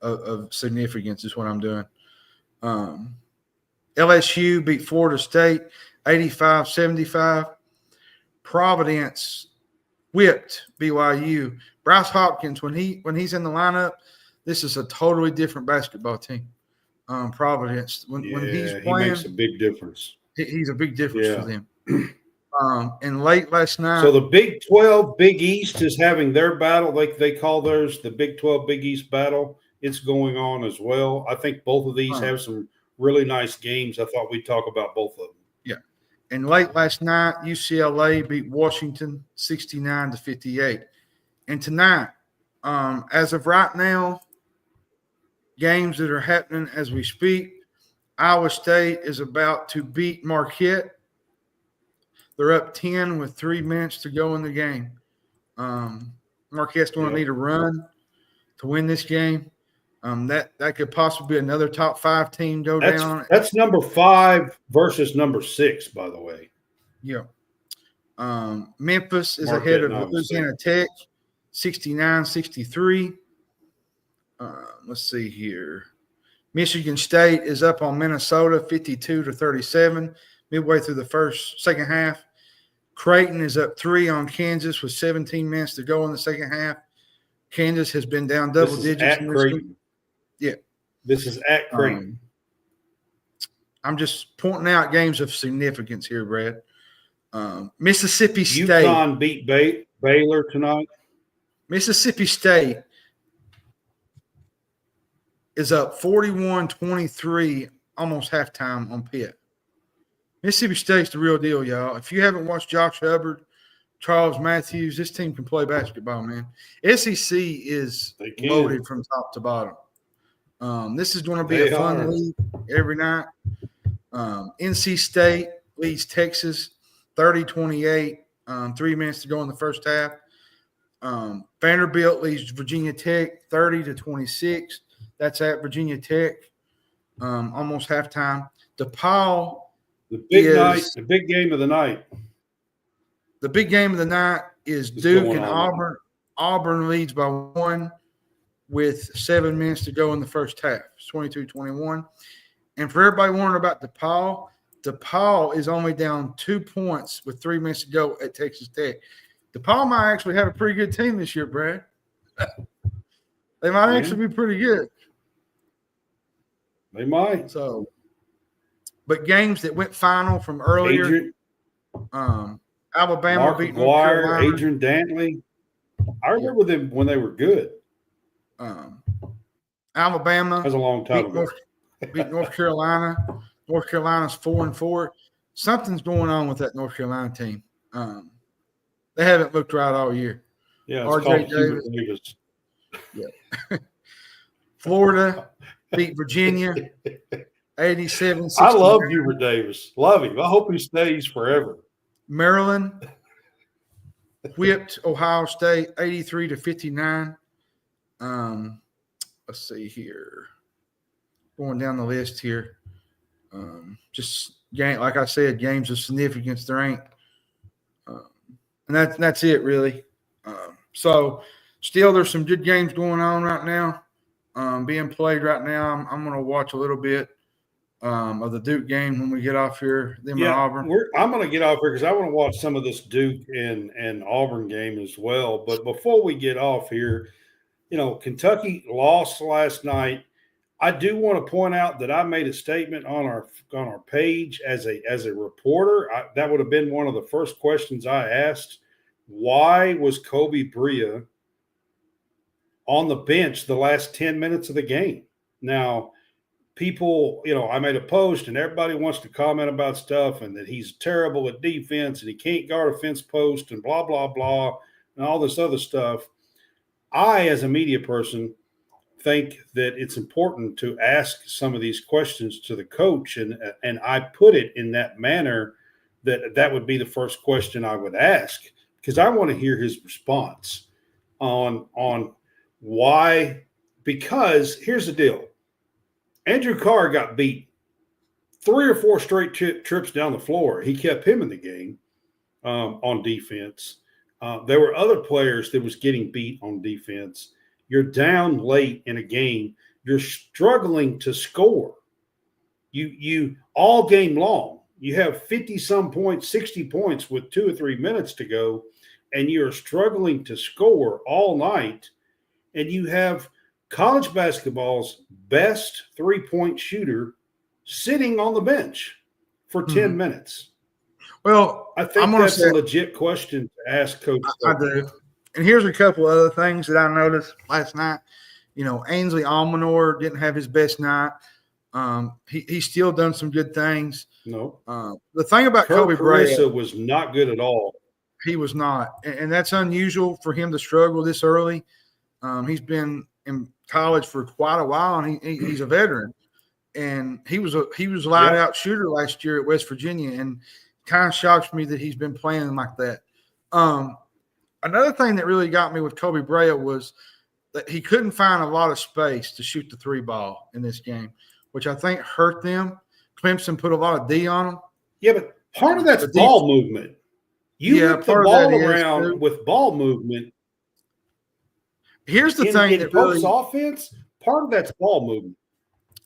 of significance is what I'm doing. LSU beat Florida State 85-75. Providence whipped BYU. Bryce Hopkins, when he's in the lineup, this is a totally different basketball team. Providence, when he's he playing, makes a big difference. he's a big difference for them. And late last night, so the Big 12 Big East is having their battle, like they call theirs, the Big 12 Big East battle. It's going on as well. I think both of these have some really nice games. I thought we'd talk about both of them. Yeah. And late last night, UCLA beat Washington 69-58. And tonight, as of right now, games that are happening as we speak, Iowa State is about to beat Marquette. They're up 10 with 3 minutes to go in the game. Marquette's going to need a run to win this game. That could possibly be another top 5 team go down. That's number 5 versus number 6, by the way. Yeah. Memphis is Marquette ahead of Louisiana Tech, 69-63. Let's see here. Michigan State is up on Minnesota, 52-37, midway through the second half. Creighton is up 3 on Kansas with 17 minutes to go in the second half. Kansas has been down double digits. At Creighton. Yeah. This is at Creighton. I'm just pointing out games of significance here, Brad. Mississippi State. UConn beat Baylor tonight. Mississippi State is up 41-23, almost halftime on Pitt. Mississippi State's the real deal, y'all. If you haven't watched Josh Hubbard, Charles Matthews, this team can play basketball, man. SEC is loaded from top to bottom. This is going to be a fun league every night. NC State leads Texas 30-28, 3 minutes to go in the first half. Vanderbilt leads Virginia Tech 30-26. That's at Virginia Tech, almost halftime. DePaul. The big game of the night. The big game of the night is Duke and Auburn. Auburn leads by 1 with 7 minutes to go in the first half. It's 22-21. And for everybody wondering about DePaul is only down 2 points with 3 minutes to go at Texas Tech. DePaul might actually have a pretty good team this year, Brad. They might actually be pretty good. They might. So, but games that went final from earlier, Alabama Mark beat McGuire, North Carolina. Adrian Dantley. I remember them when they were good. Alabama. That's a long time ago. Beat North Carolina. North Carolina's 4-4. Something's going on with that North Carolina team. They haven't looked right all year. Yeah, it's RJ called Davis. Yeah. Florida beat Virginia 87-69. I love Hubert Davis. Love him. I hope he stays forever. Maryland whipped Ohio State 83-59. Let's see here. Going down the list here. Just game, like I said, games of significance. There ain't, and that's it really. So still, there's some good games going on right now, being played right now. I'm going to watch a little bit of the Duke game when we get off here. Them and Auburn. I'm going to get off here because I want to watch some of this Duke and Auburn game as well. But before we get off here, Kentucky lost last night. I do want to point out that I made a statement on our page as a reporter. That would have been one of the first questions I asked. Why was Kobe Bria on the bench the last 10 minutes of the game? Now, people, I made a post and everybody wants to comment about stuff and that he's terrible at defense and he can't guard a fence post and blah, blah, blah, and all this other stuff. I, as a media person, think that it's important to ask some of these questions to the coach, and I put it in that manner that would be the first question I would ask, because I want to hear his response on why. Because here's the deal. Andrew Carr got beat 3 or 4 straight trips down the floor. He kept him in the game on defense. There were other players that was getting beat on defense. You're down late in a game. You're struggling to score. You all game long. You have 50-some points, 60 points with 2 or 3 minutes to go. and you're struggling to score all night, and you have college basketball's best three-point shooter sitting on the bench for 10 minutes. Well, I think that's a legit question to ask Coach. I do. And here's a couple other things that I noticed last night. Ainsley Almanor didn't have his best night. He's still done some good things. No. The thing about Kobe Bryant was not good at all. He was not. And that's unusual for him to struggle this early. He's been in college for quite a while, and he's a veteran. And he was a light out shooter last year at West Virginia, and kind of shocks me that he's been playing like that. Another thing that really got me with Kobe Bryant was that he couldn't find a lot of space to shoot the three ball in this game, which I think hurt them. Clemson put a lot of D on them. Yeah, but part of that's ball movement. You whip the ball around with ball movement. Here's the thing that really offense, part of that's ball movement.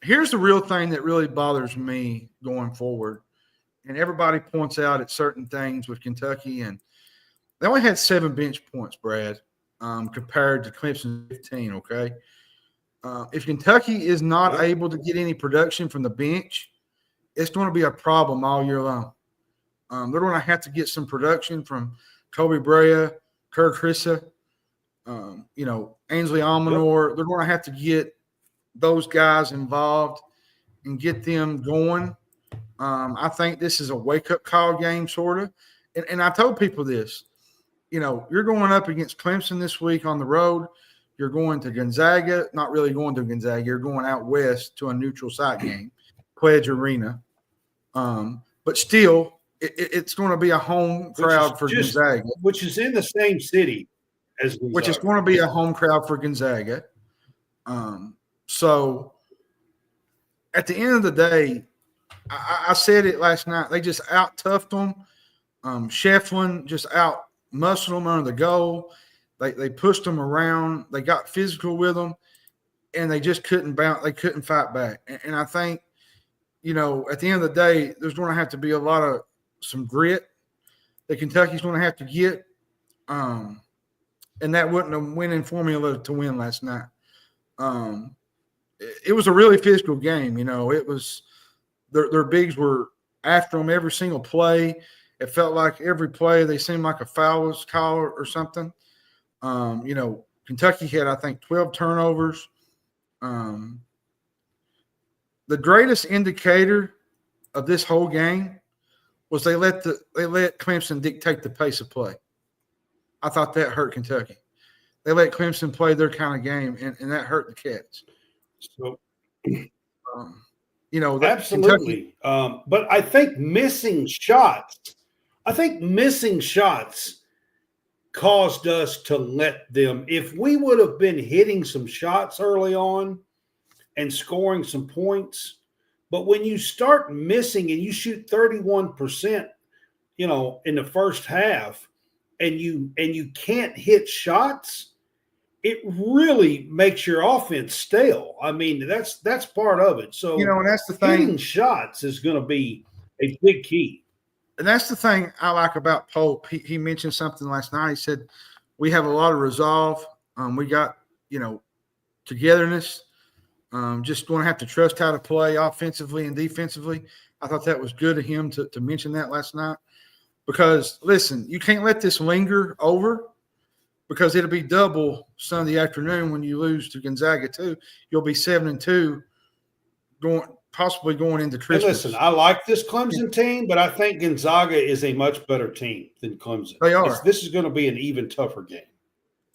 Here's the real thing that really bothers me going forward. And everybody points out at certain things with Kentucky, and they only had 7 bench points, Brad, compared to Clemson's 15, okay? If Kentucky is not able to get any production from the bench, it's going to be a problem all year long. They're going to have to get some production from Kobe Bryant, Kerr Krissa, Ainsley Almanor. Yep. They're going to have to get those guys involved and get them going. I think this is a wake-up call game, sort of. And I told people this. You're going up against Clemson this week on the road. You're going to Gonzaga. Not really going to Gonzaga. You're going out west to a neutral site game, Pledge Arena. But still, it's going to be a home crowd for Gonzaga. Which is in the same city as Gonzaga. Which is going to be a home crowd for Gonzaga. So, at the end of the day, I said it last night. They just out-toughed them. Shefflin just out-muscled them under the goal. They pushed them around. They got physical with them, and they just couldn't bounce. They couldn't fight back. And I think, at the end of the day, there's going to have to be some grit that Kentucky's going to have to get. And that wasn't a winning formula to win last night. It was a really physical game. It was their bigs were after them every single play. It felt like every play they seemed like a foul was called or something. Kentucky had, I think, 12 turnovers. The greatest indicator of this whole game was they let Clemson dictate the pace of play. I thought that hurt Kentucky. They let Clemson play their kind of game, and that hurt the Cats. So, absolutely. But I think missing shots caused us to let them. If we would have been hitting some shots early on and scoring some points, but when you start missing and you shoot 31%, in the first half, and you can't hit shots, it really makes your offense stale. I mean, that's part of it. So, and that's the thing. Hitting shots is going to be a big key. And that's the thing I like about Pope. He mentioned something last night. He said, we have a lot of resolve. We got, togetherness. Just going to have to trust how to play offensively and defensively. I thought that was good of him to mention that last night. Because, listen, you can't let this linger over, because it'll be double Sunday afternoon when you lose to Gonzaga too. You'll be 7-2 possibly going into Christmas. And listen, I like this Clemson team, but I think Gonzaga is a much better team than Clemson. They are. This is going to be an even tougher game,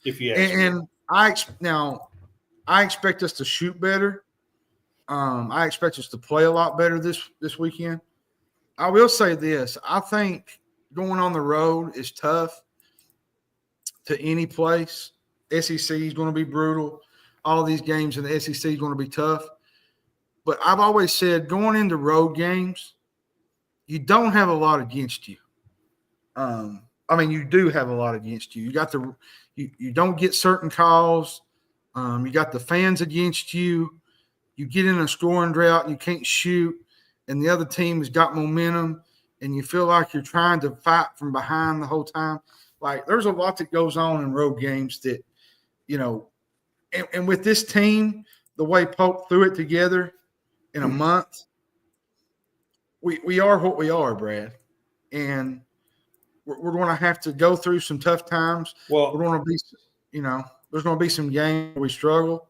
if you ask me. And I expect us to shoot better. I expect us to play a lot better this weekend. I will say this. I think going on the road is tough to any place. SEC is going to be brutal. All these games in the SEC is going to be tough. But I've always said going into road games, you don't have a lot against you. You do have a lot against you. You don't get certain calls. You got the fans against you. You get in a scoring drought and you can't shoot, and the other team has got momentum, and you feel like you're trying to fight from behind the whole time. Like, there's a lot that goes on in road games that, and with this team, the way Pope threw it together in a month, we are what we are, Brad. And we're going to have to go through some tough times. Well, we're going to be, there's going to be some games where we struggle.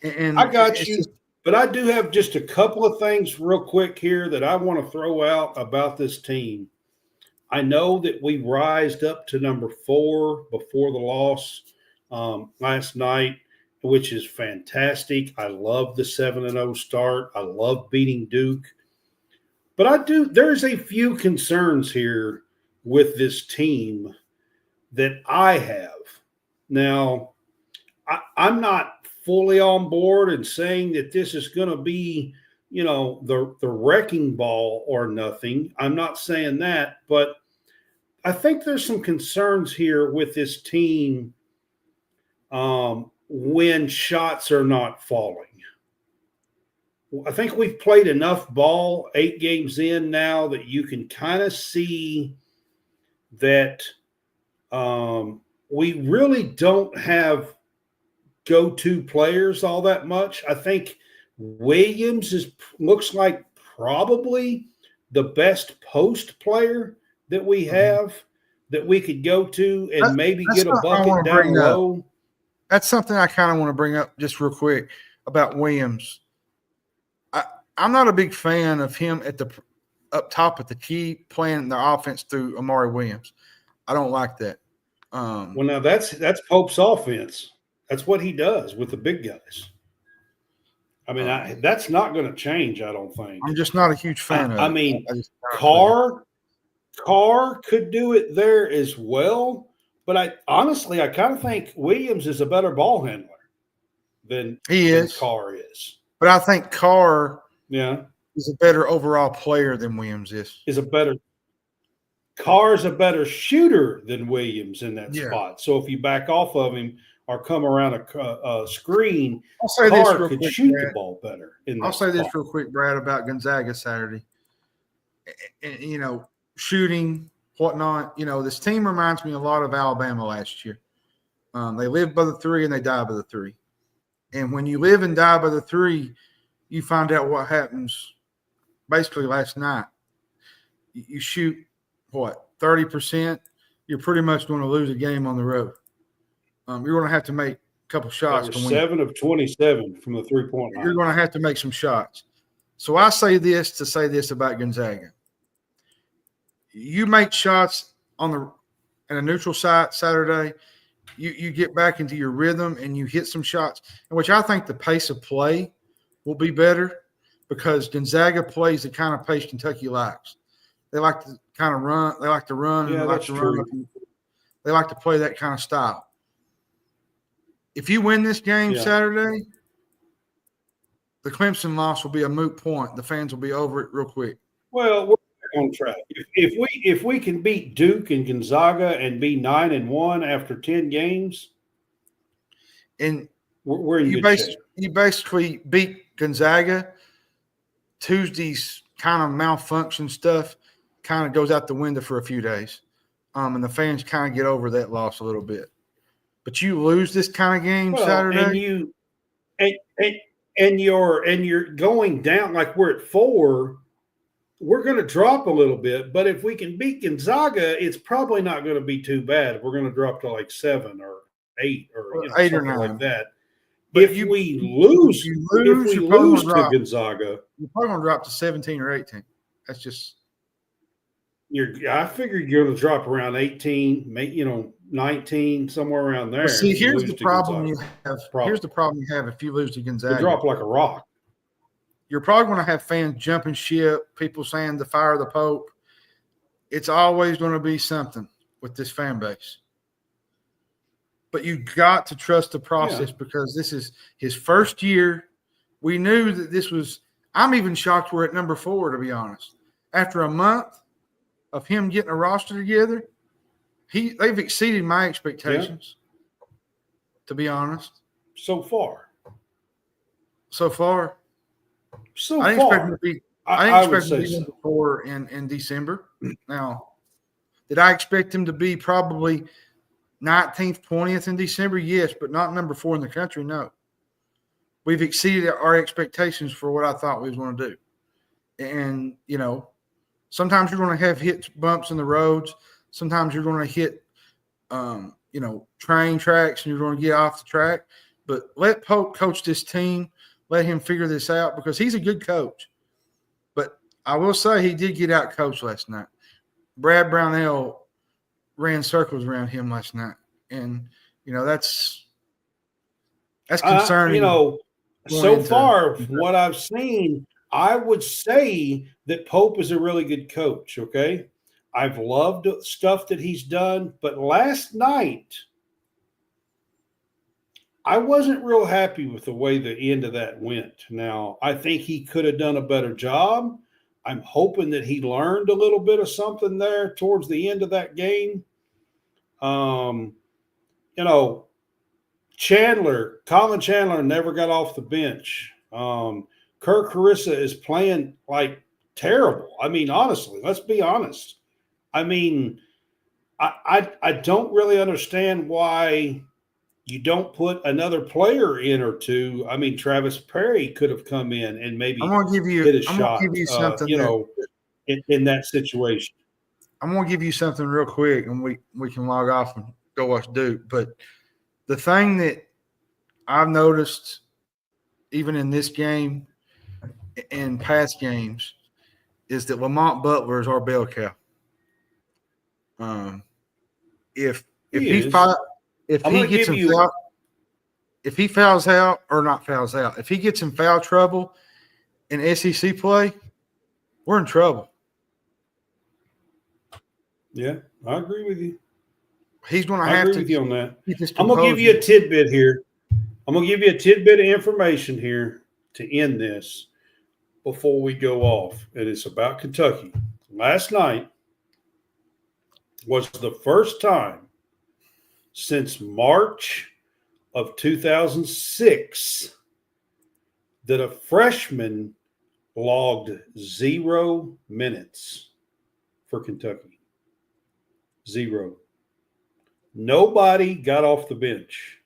And I got you. But I do have just a couple of things real quick here that I want to throw out about this team. I know that we rised up to number 4 before the loss last night, which is fantastic. I love the 7-0 start. I love beating Duke. But there's a few concerns here with this team that I have. Now, I'm not fully on board and saying that this is going to be, the wrecking ball or nothing. I'm not saying that, but I think there's some concerns here with this team when shots are not falling. I think we've played enough ball 8 games in now that you can kind of see that we really don't have go-to players all that much. I think Williams looks like probably the best post player that we have that we could go to and maybe get a bucket down low. That's something I kind of want to bring up just real quick about Williams. I'm not a big fan of him up top at the key playing the offense through Amari Williams. I don't like that. Well, now that's Pope's offense. That's what he does with the big guys. I mean, that's not going to change, I don't think. I'm just not a huge fan of it. I mean, Carr could do it there as well, but I kind of think Williams is a better ball handler than Carr is. But I think Carr is a better overall player than Williams is. Carr's a better shooter than Williams in that spot. So if you back off of him or come around a screen, Carr could shoot the ball better. I'll say this real quick, Brad, about Gonzaga Saturday. And, shooting, whatnot. This team reminds me a lot of Alabama last year. They live by the 3 and they die by the 3. And when you live and die by the 3, you find out what happens basically last night. You shoot, 30%? You're pretty much going to lose a game on the road. You're going to have to make a couple shots to win. 7 of 27 from the three-point line. You're going to have to make some shots. So I say this to say this about Gonzaga. You make shots in a neutral site Saturday, you get back into your rhythm and you hit some shots, in which I think the pace of play will be better because Gonzaga plays the kind of pace Kentucky likes. They like to kind of run. They like to run. Yeah, that's true. They like to play that kind of style. If you win this game Saturday, the Clemson loss will be a moot point. The fans will be over it real quick. Well, we're on track. If we can beat Duke and Gonzaga and be 9-1 after 10 games, and we're in good shape. You basically beat Gonzaga. Tuesday's kind of malfunction stuff kind of goes out the window for a few days, and the fans kind of get over that loss a little bit. But you lose this kind of game Saturday, and you're going down like we're at 4. We're going to drop a little bit, but if we can beat Gonzaga, it's probably not going to be too bad. We're going to drop to like 7 or 8 or 8 or 9 like that. But if we lose to Gonzaga, you're probably going to drop to 17 or 18. That's just I figured you're going to drop around 18, 19, somewhere around there. See, here's the problem you have. Here's the problem you have if you lose to Gonzaga. You drop like a rock. You're probably going to have fans jumping ship, people saying the fire of the Pope. It's always going to be something with this fan base. But you got to trust the process because this is his first year. We knew that this was – I'm even shocked we're at number 4, to be honest. After a month of him getting a roster together, they've exceeded my expectations, to be honest. So far. I didn't expect him to be number 4 in December. Now, Did I expect him to be probably 19th, 20th in December? Yes, but not number 4 in the country. No. We've exceeded our expectations for what I thought we was going to do. And, sometimes you're going to have hits, bumps in the roads. Sometimes you're going to hit, train tracks and you're going to get off the track. But let Pope coach this team. Let him figure this out because he's a good coach. But I will say he did get out coached last night. Brad Brownell ran circles around him last night. And, that's concerning. So far, from what I've seen, I would say that Pope is a really good coach, okay? I've loved stuff that he's done, but last night, I wasn't real happy with the way the end of that went. Now, I think he could have done a better job. I'm hoping that he learned a little bit of something there towards the end of that game. Colin Chandler never got off the bench. Kirk Carissa is playing like terrible. I mean, honestly, let's be honest. I mean, I don't really understand why you don't put another player in or two. I mean, Travis Perry could have come in and maybe hit a shot, give you something in that situation. I'm going to give you something real quick, and we can log off and go watch Duke. But the thing that I've noticed, even in this game and past games, is that Lamont Butler is our bell cow. If he fouls out or not fouls out, if he gets in foul trouble in SEC play, we're in trouble. Yeah, I agree with you. He's going to have to. I agree with you on that. I'm going to give you a tidbit here. I'm going to give you a tidbit of information here to end this before we go off. And it's about Kentucky. Last night was the first time since March of 2006 that a freshman logged 0 minutes for Kentucky. 0. Nobody got off the bench.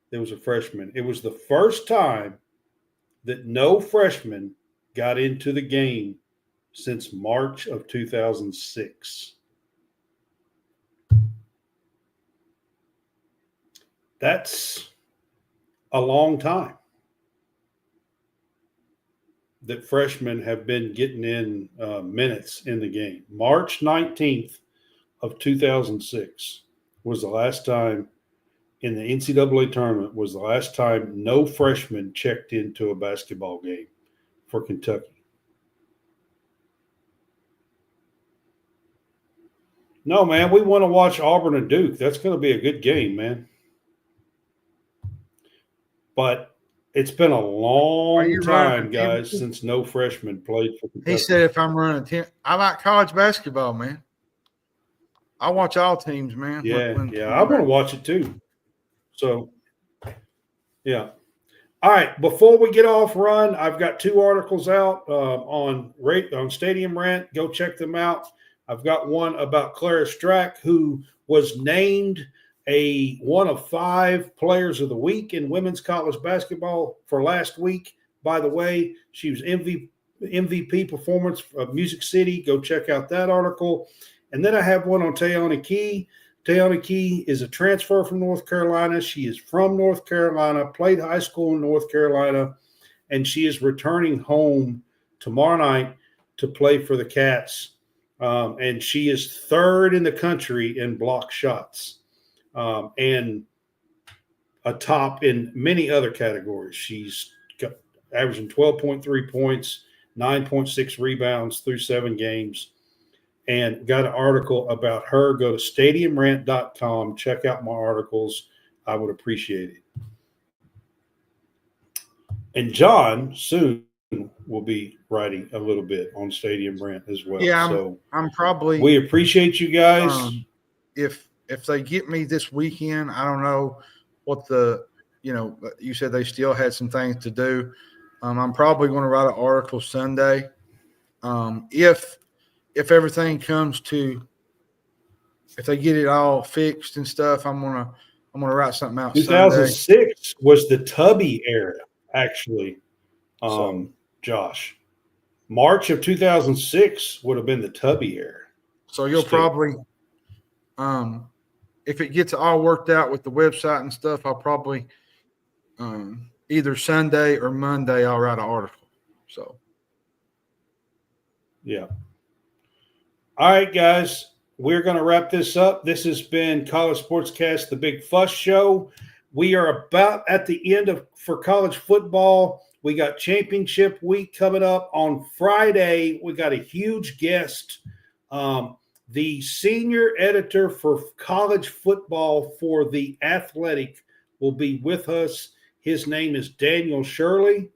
There was a freshman. It was the first time that no freshman got into the game since March of 2006. That's a long time that freshmen have been getting in minutes in the game. March 19th of 2006 was the last time in the NCAA tournament, was the last time no freshman checked into a basketball game for Kentucky. No, man, we want to watch Auburn and Duke. That's going to be a good game, man. But it's been a long time, guys, since no freshman played for Kentucky. He said if I'm running 10 – I like college basketball, man. I watch all teams, man. Yeah, I want to watch it too. So, yeah. All right, before we get off run, I've got 2 articles out on Stadium Rant. Go check them out. I've got one about Clara Strack, who was named one of 5 players of the week in women's college basketball for last week. By the way, she was MVP performance of Music City. Go check out that article. And then I have one on Tayona Key. Tayona Key is a transfer from North Carolina. She is from North Carolina, played high school in North Carolina, and she is returning home tomorrow night to play for the Cats. And she is 3rd in the country in block shots and a top in many other categories. She's averaging 12.3 points, 9.6 rebounds through 7 games. And got an article about her. Go to stadiumrant.com. Check out my articles. I would appreciate it. And John soon will be writing a little bit on Stadium Rant as well. Yeah, I'm probably. We appreciate you guys. If they get me this weekend, I don't know what you said they still had some things to do. I'm probably going to write an article Sunday. If everything comes to if they get it all fixed and stuff, I'm gonna write something out. 2006 Sunday. was the Tubby era, actually. Josh, March of 2006 would have been the Tubby era. So you'll probably, if it gets all worked out with the website and stuff, I'll probably either Sunday or Monday I'll write an article. So, yeah. All right, guys, we're going to wrap this up. This has been College SportsCast, the Big Fuss Show. We are about at the end for college football. We got championship week coming up on Friday. We got a huge guest. The senior editor for college football for The Athletic will be with us. His name is Daniel Shirley.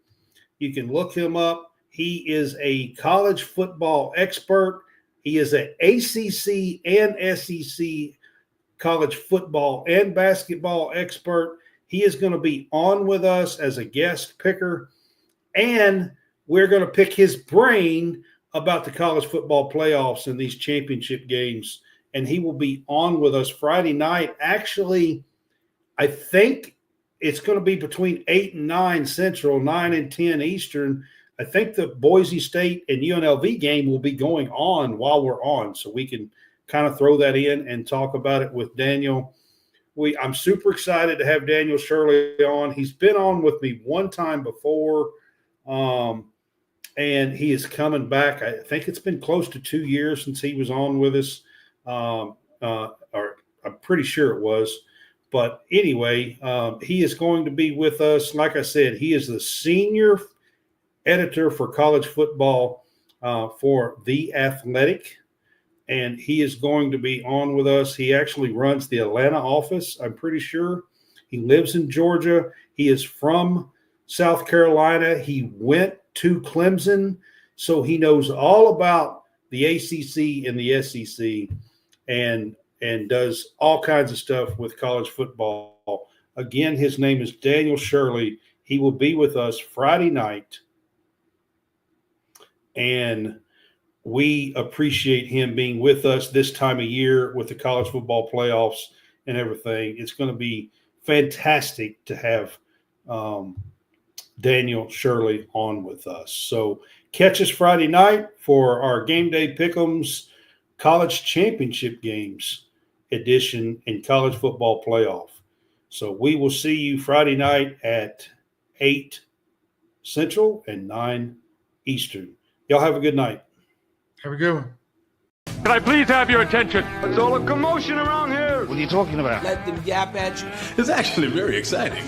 You can look him up. He is a college football expert. He is an ACC and SEC college football and basketball expert. He is going to be on with us as a guest picker, and we're going to pick his brain about the college football playoffs and these championship games, and he will be on with us Friday night. Actually, I think it's going to be between 8 and 9 Central, 9 and 10 Eastern. I think the Boise State and UNLV game will be going on while we're on, so we can kind of throw that in and talk about it with Daniel. I'm super excited to have Daniel Shirley on. He's been on with me one time before, and he is coming back. I think it's been close to 2 years since he was on with us, or I'm pretty sure it was. But anyway, he is going to be with us. Like I said, he is the senior editor for college football for The Athletic, and he is going to be on with us. He actually runs the Atlanta office, I'm pretty sure. He lives in Georgia. He is from South Carolina. He went to Clemson, so he knows all about the ACC and the SEC, and does all kinds of stuff with college football. Again, his name is Daniel Shirley. He will be with us Friday night, and we appreciate him being with us this time of year with the college football playoffs and everything. It's going to be fantastic to have Daniel Shirley on with us. So catch us Friday night for our Game Day Pick'ems College Championship Games edition in college football playoff. So we will see you Friday night at 8 Central and 9 Eastern. Y'all have a good night. Have a good one. Can I please have your attention? It's all a commotion around here. What are you talking about? Let them yap at you. It's actually very exciting.